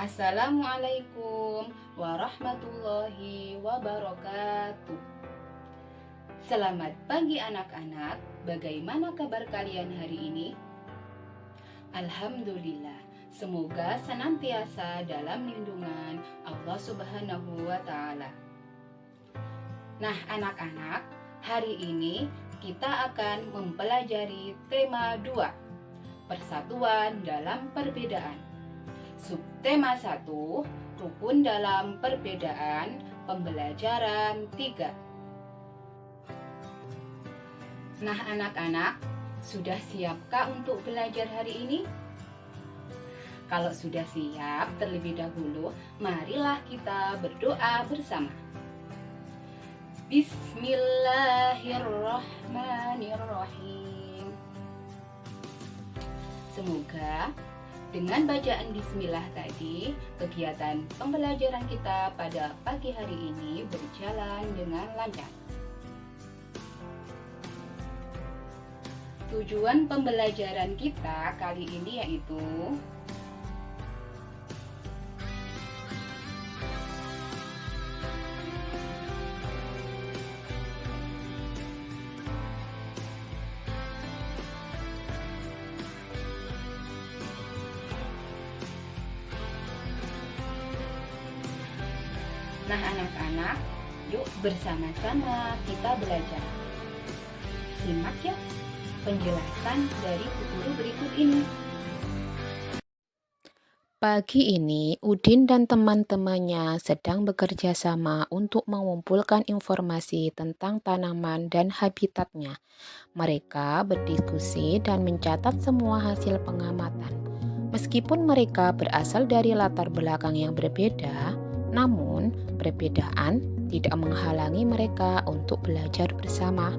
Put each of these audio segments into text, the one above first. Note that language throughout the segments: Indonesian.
Assalamualaikum warahmatullahi wabarakatuh. Selamat pagi anak-anak. Bagaimana kabar kalian hari ini? Alhamdulillah. Semoga senantiasa dalam lindungan Allah Subhanahu wa taala. Nah, anak-anak, hari ini kita akan mempelajari tema 2, persatuan dalam perbedaan. Subtema 1, rukun dalam perbedaan, pembelajaran 3. Nah anak-anak, sudah siapkah untuk belajar hari ini? Kalau sudah siap, terlebih dahulu marilah kita berdoa bersama. Bismillahirrahmanirrahim. Semoga dengan bacaan bismillah tadi, kegiatan pembelajaran kita pada pagi hari ini berjalan dengan lancar. Tujuan pembelajaran kita kali ini yaitu Nah anak-anak, yuk bersama-sama kita belajar. Simak ya penjelasan dari guru berikut ini. Pagi ini, Udin dan teman-temannya sedang bekerja sama untuk mengumpulkan informasi tentang tanaman dan habitatnya. Mereka berdiskusi dan mencatat semua hasil pengamatan. Meskipun mereka berasal dari latar belakang yang berbeda, namun perbedaan tidak menghalangi mereka untuk belajar bersama.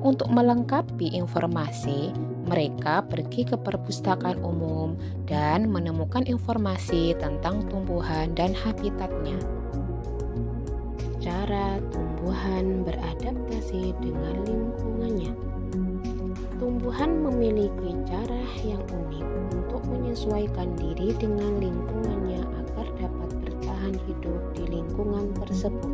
Untuk melengkapi informasi, mereka pergi ke perpustakaan umum dan menemukan informasi tentang tumbuhan dan habitatnya. Cara tumbuhan beradaptasi dengan lingkungannya. Tumbuhan memiliki cara yang unik untuk menyesuaikan diri dengan lingkungannya agar dapat bertahan hidup di lingkungan tersebut.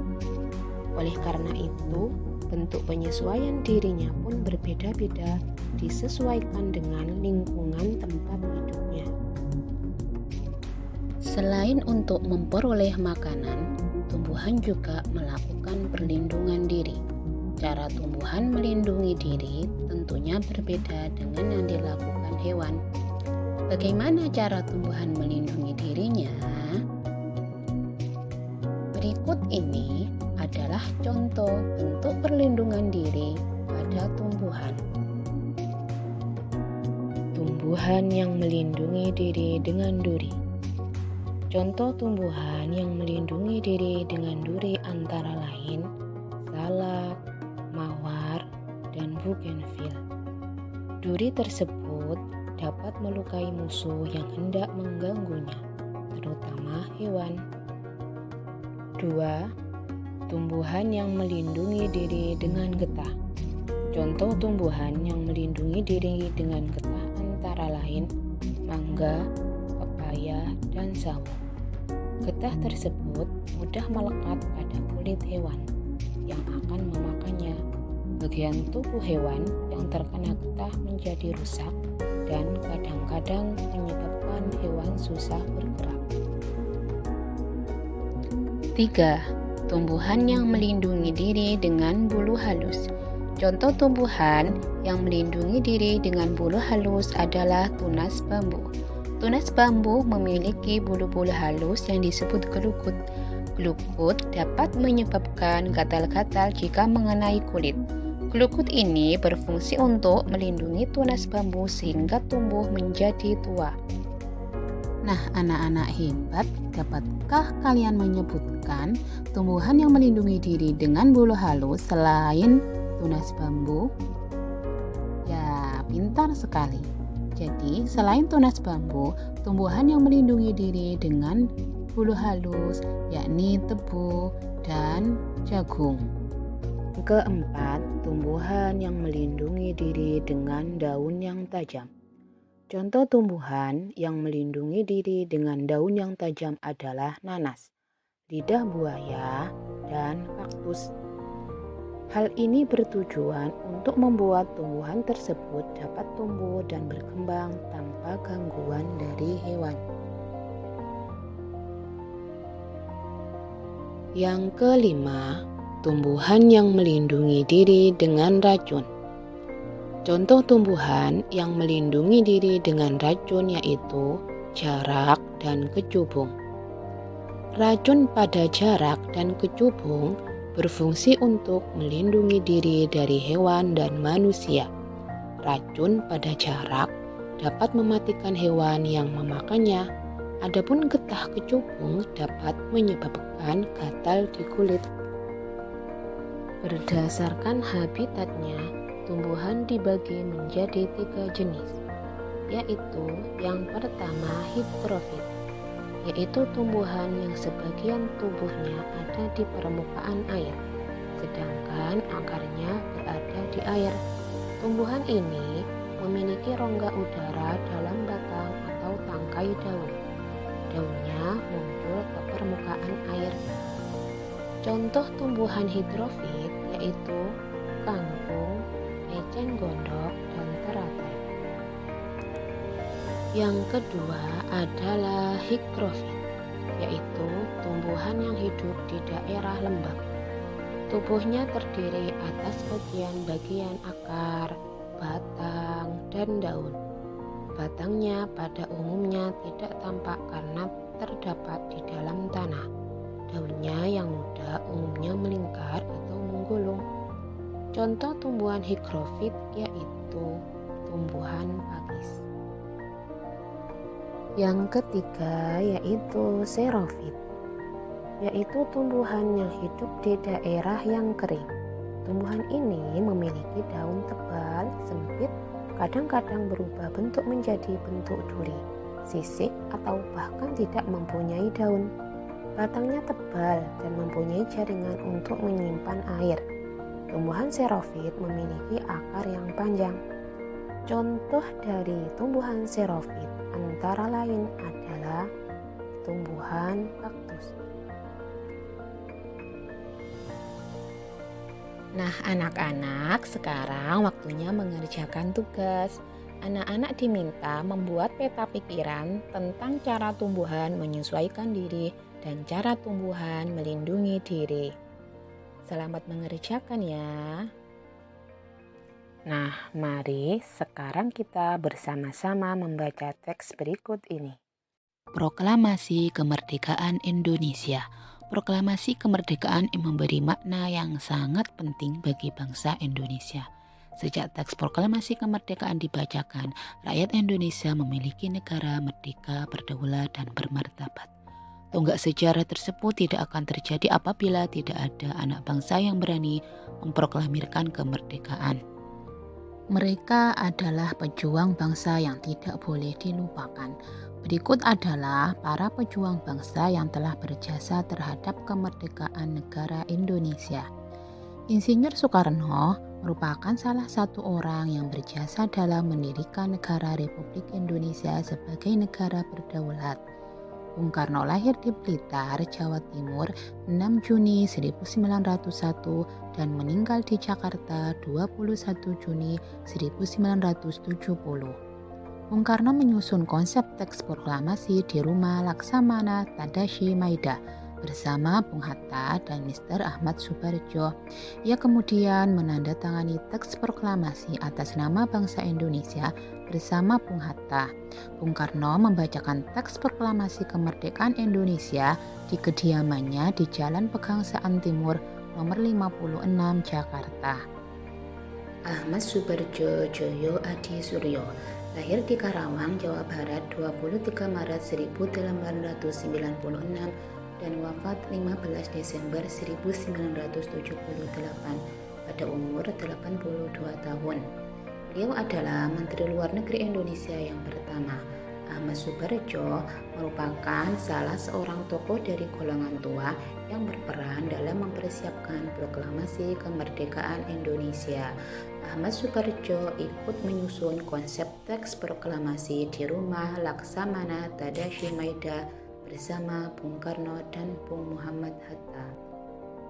Oleh karena itu, bentuk penyesuaian dirinya pun berbeda-beda disesuaikan dengan lingkungan tempat hidupnya. Selain untuk memperoleh makanan, tumbuhan juga melakukan perlindungan diri. Cara tumbuhan melindungi diri tentunya berbeda dengan yang dilakukan hewan. Bagaimana cara tumbuhan melindungi dirinya? Berikut ini adalah contoh bentuk perlindungan diri pada tumbuhan. Tumbuhan yang melindungi diri dengan duri. Contoh tumbuhan yang melindungi diri dengan duri antara lain salak, mawar, dan bougainville. Duri tersebut dapat melukai musuh yang hendak mengganggunya, terutama hewan. 2. Tumbuhan yang melindungi diri dengan getah. Contoh tumbuhan yang melindungi diri dengan getah antara lain mangga, pepaya, dan sawo. Getah tersebut mudah melekat pada kulit hewan yang akan memakannya. Bagian tubuh hewan yang terkena getah menjadi rusak dan kadang-kadang menyebabkan hewan susah bergerak. 3. Tumbuhan yang melindungi diri dengan bulu halus. Contoh tumbuhan yang melindungi diri dengan bulu halus adalah tunas bambu. Tunas bambu memiliki bulu-bulu halus yang disebut gelukut. Gelukut dapat menyebabkan gatal-gatal jika mengenai kulit. Gelukut ini berfungsi untuk melindungi tunas bambu sehingga tumbuh menjadi tua. Nah, anak-anak hebat, dapatkah kalian menyebutkan tumbuhan yang melindungi diri dengan bulu halus selain tunas bambu? Ya, pintar sekali. Jadi, selain tunas bambu, tumbuhan yang melindungi diri dengan bulu halus yakni tebu dan jagung. Keempat, tumbuhan yang melindungi diri dengan daun yang tajam. Contoh tumbuhan yang melindungi diri dengan daun yang tajam adalah nanas, lidah buaya, dan kaktus. Hal ini bertujuan untuk membuat tumbuhan tersebut dapat tumbuh dan berkembang tanpa gangguan dari hewan. Yang kelima, tumbuhan yang melindungi diri dengan racun. Contoh tumbuhan yang melindungi diri dengan racun yaitu jarak dan kecubung. Racun pada jarak dan kecubung berfungsi untuk melindungi diri dari hewan dan manusia. Racun pada jarak dapat mematikan hewan yang memakannya, adapun getah kecubung dapat menyebabkan gatal di kulit. Berdasarkan habitatnya, tumbuhan dibagi menjadi 3 jenis, yaitu yang pertama hidrofit, yaitu tumbuhan yang sebagian tubuhnya ada di permukaan air, sedangkan akarnya berada di air. Tumbuhan ini memiliki rongga udara dalam batang atau tangkai daun. Daunnya muncul ke permukaan air. Contoh tumbuhan hidrofit yaitu kangkung, eceng gondok, dan teratai. Yang kedua adalah higrofit, yaitu tumbuhan yang hidup di daerah lembab. Tubuhnya terdiri atas bagian-bagian akar, batang, dan daun. Batangnya pada umumnya tidak tampak karena terdapat di dalam tanah. Daunnya yang muda umumnya melingkar atau menggulung. Contoh tumbuhan higrofit yaitu tumbuhan pakis. Yang ketiga yaitu xerofit, yaitu tumbuhan yang hidup di daerah yang kering. Tumbuhan ini memiliki daun tebal, sempit, kadang-kadang berubah bentuk menjadi bentuk duri, sisik, atau bahkan tidak mempunyai daun. Batangnya tebal dan mempunyai jaringan untuk menyimpan air. Tumbuhan xerofit memiliki akar yang panjang. Contoh dari tumbuhan xerofit antara lain adalah tumbuhan kaktus. Nah, anak-anak, sekarang waktunya mengerjakan tugas. Anak-anak diminta membuat peta pikiran tentang cara tumbuhan menyesuaikan diri dan cara tumbuhan melindungi diri. Selamat mengerjakan ya. Nah, mari sekarang kita bersama-sama membaca teks berikut ini. Proklamasi Kemerdekaan Indonesia. Proklamasi kemerdekaan memberi makna yang sangat penting bagi bangsa Indonesia. Sejak teks proklamasi kemerdekaan dibacakan, rakyat Indonesia memiliki negara merdeka, berdaulat, dan bermartabat. Tonggak sejarah tersebut tidak akan terjadi apabila tidak ada anak bangsa yang berani memproklamirkan kemerdekaan. Mereka adalah pejuang bangsa yang tidak boleh dilupakan. Berikut adalah para pejuang bangsa yang telah berjasa terhadap kemerdekaan negara Indonesia. Insinyur Soekarno merupakan salah satu orang yang berjasa dalam mendirikan negara Republik Indonesia sebagai negara berdaulat. Bung Karno lahir di Blitar, Jawa Timur 6 Juni 1901 dan meninggal di Jakarta 21 Juni 1970. Bung Karno menyusun konsep teks proklamasi di rumah Laksamana Tadashi Maeda bersama Bung Hatta dan Mr. Ahmad Subarjo. Ia kemudian menandatangani teks proklamasi atas nama bangsa Indonesia bersama Bung Hatta. Bung Karno membacakan teks proklamasi kemerdekaan Indonesia di kediamannya di Jalan Pegangsaan Timur nomor 56 Jakarta. Ahmad Subarjo Joyo Adi Suryo lahir di Karawang, Jawa Barat 23 Maret 1896 dan wafat 15 Desember 1978 pada umur 82 tahun. Beliau adalah Menteri Luar Negeri Indonesia yang pertama. Ahmad Subarjo merupakan salah seorang tokoh dari golongan tua yang berperan dalam mempersiapkan proklamasi kemerdekaan Indonesia. Ahmad Subarjo ikut menyusun konsep teks proklamasi di rumah Laksamana Tadashi Maida bersama Bung Karno dan Bung Muhammad Hatta.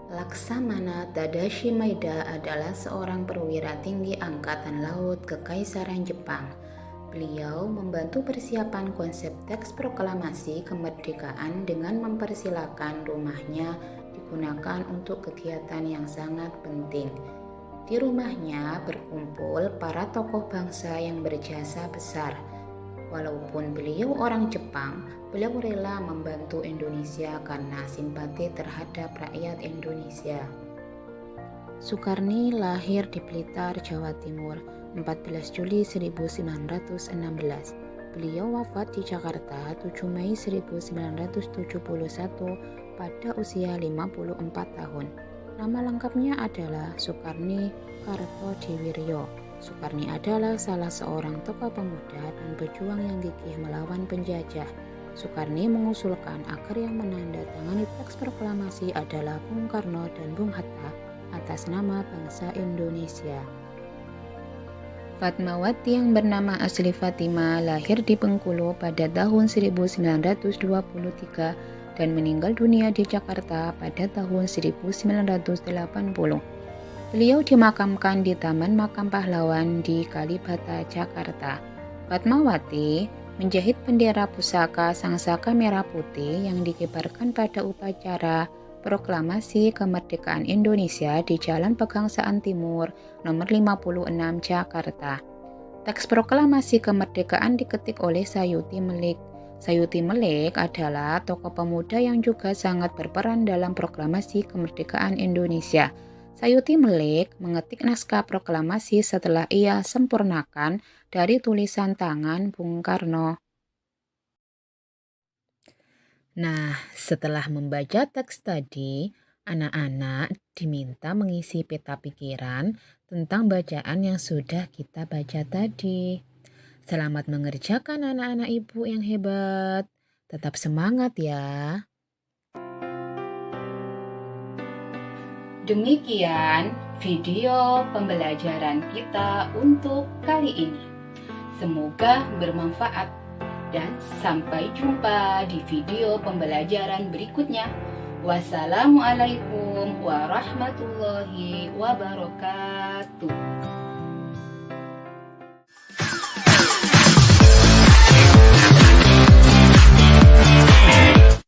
Laksamana Tadashi Maida adalah seorang perwira tinggi Angkatan Laut Kekaisaran Jepang. Beliau membantu persiapan konsep teks proklamasi kemerdekaan dengan mempersilakan rumahnya digunakan untuk kegiatan yang sangat penting. Di rumahnya berkumpul para tokoh bangsa yang berjasa besar. Walaupun beliau orang Jepang, beliau rela membantu Indonesia karena simpati terhadap rakyat Indonesia. Sukarni lahir di Blitar, Jawa Timur, 14 Juli 1916. Beliau wafat di Jakarta 7 Mei 1971 pada usia 54 tahun. Nama lengkapnya adalah Sukarni Kartodiwiryo. Sukarni adalah salah seorang tokoh pemuda dan pejuang yang gigih melawan penjajah. Sukarni mengusulkan agar yang menandatangani teks proklamasi adalah Bung Karno dan Bung Hatta atas nama bangsa Indonesia. Fatmawati yang bernama asli Fatima lahir di Bengkulu pada tahun 1923 dan meninggal dunia di Jakarta pada tahun 1980. Beliau dimakamkan di Taman Makam Pahlawan di Kalibata, Jakarta. Fatmawati menjahit bendera pusaka Sangsaka Merah Putih yang dikibarkan pada upacara Proklamasi Kemerdekaan Indonesia di Jalan Pegangsaan Timur nomor 56 Jakarta. Teks proklamasi kemerdekaan diketik oleh Sayuti Melik. Sayuti Melik adalah tokoh pemuda yang juga sangat berperan dalam proklamasi kemerdekaan Indonesia. Sayuti Melik mengetik naskah proklamasi setelah ia sempurnakan dari tulisan tangan Bung Karno. Nah, setelah membaca teks tadi, anak-anak diminta mengisi peta pikiran tentang bacaan yang sudah kita baca tadi. Selamat mengerjakan anak-anak ibu yang hebat. Tetap semangat ya. Demikian video pembelajaran kita untuk kali ini. Semoga bermanfaat dan sampai jumpa di video pembelajaran berikutnya. Wassalamualaikum warahmatullahi wabarakatuh.